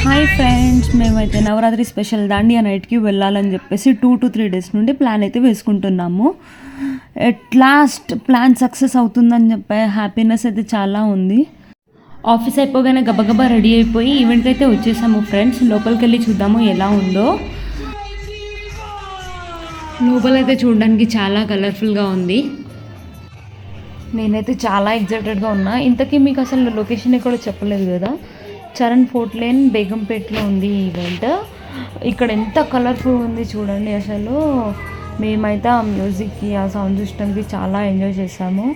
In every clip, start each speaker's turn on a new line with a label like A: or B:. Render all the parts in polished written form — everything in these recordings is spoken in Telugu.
A: హాయ్ ఫ్రెండ్స్, మేమైతే నవరాత్రి స్పెషల్ దాండియా నైట్కి వెళ్ళాలని చెప్పేసి 2 to 3 days నుండి ప్లాన్ అయితే వేసుకుంటున్నాము. ఎట్ లాస్ట్ ప్లాన్ సక్సెస్ అవుతుందని చెప్పే హ్యాపీనెస్ అయితే చాలా ఉంది. ఆఫీస్ అయిపోగానే గబగబా రెడీ అయిపోయి ఈవెంట్కి అయితే వచ్చేసాము ఫ్రెండ్స్. లోపలికి వెళ్ళి చూద్దాము ఎలా ఉందో. లోపలైతే చూడడానికి చాలా కలర్ఫుల్గా ఉంది. నేనైతే చాలా ఎగ్జైటెడ్గా ఉన్నా. ఇంతకీ మీకు అసలు లొకేషన్ ఎక్కడో చెప్పలేదు కదా. చరణ్ ఫోర్ట్ లేన్ బేగంపేటలో ఉంది ఈ ఈవెంట్. ఇక్కడ ఎంత కలర్ఫుల్ ఉంది చూడండి. అసలు మేమైతే ఆ మ్యూజిక్కి, ఆ సౌండ్ సిస్టమ్కి చాలా ఎంజాయ్ చేసాము.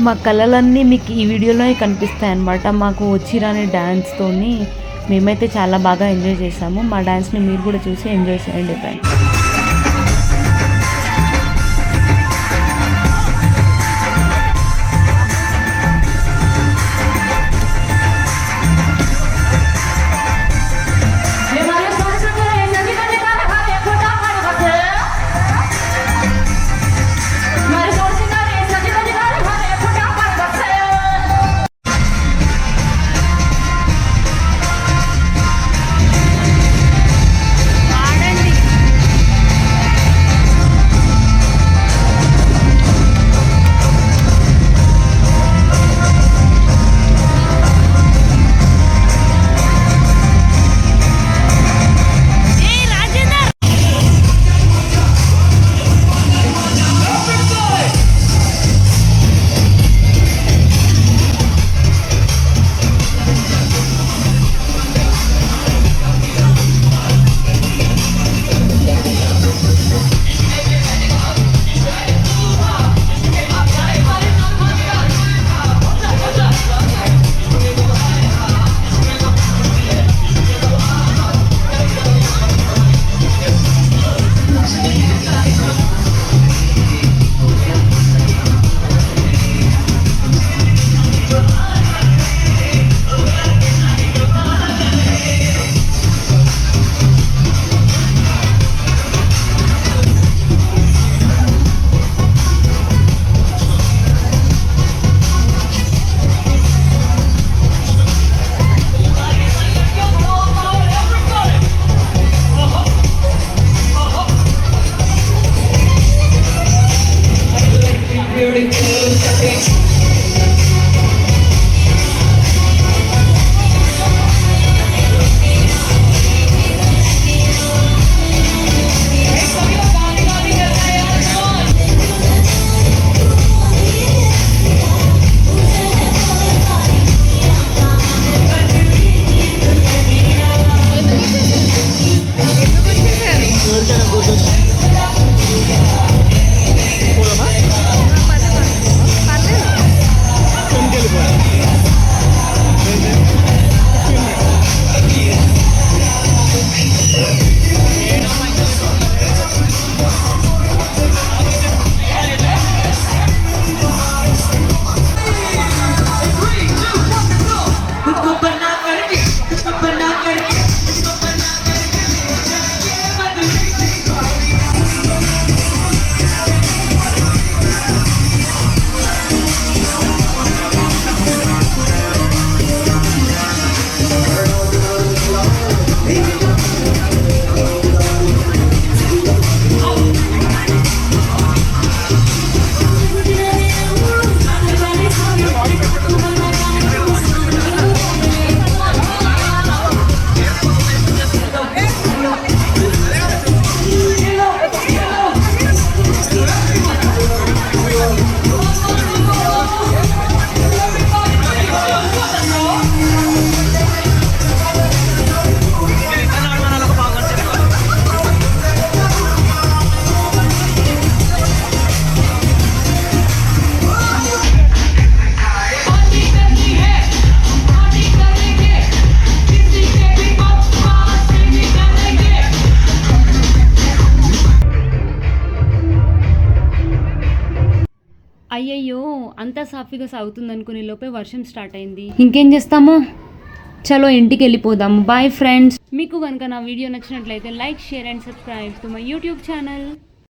A: మా కళలన్నీ మీకు ఈ వీడియోలో కనిపిస్తాయి అన్నమాట. మాకు వచ్చిరాని డ్యాన్స్తోని మేమైతే చాలా బాగా ఎంజాయ్ చేసాము. మా డ్యాన్స్ని మీరు కూడా చూసి ఎంజాయ్ చేయండి ఫ్రెండ్స్. అయ్యయ్యో, అంతా సాఫీగా సాగుతుంది అనుకునే లోపే వర్షం స్టార్ట్ అయింది. ఇంకేం చేస్తాము, చలో ఇంటికి వెళ్ళిపోదాము. Bye friends. మీకు కనుక నా వీడియో నచ్చినట్లయితే like, share and subscribe to my YouTube channel.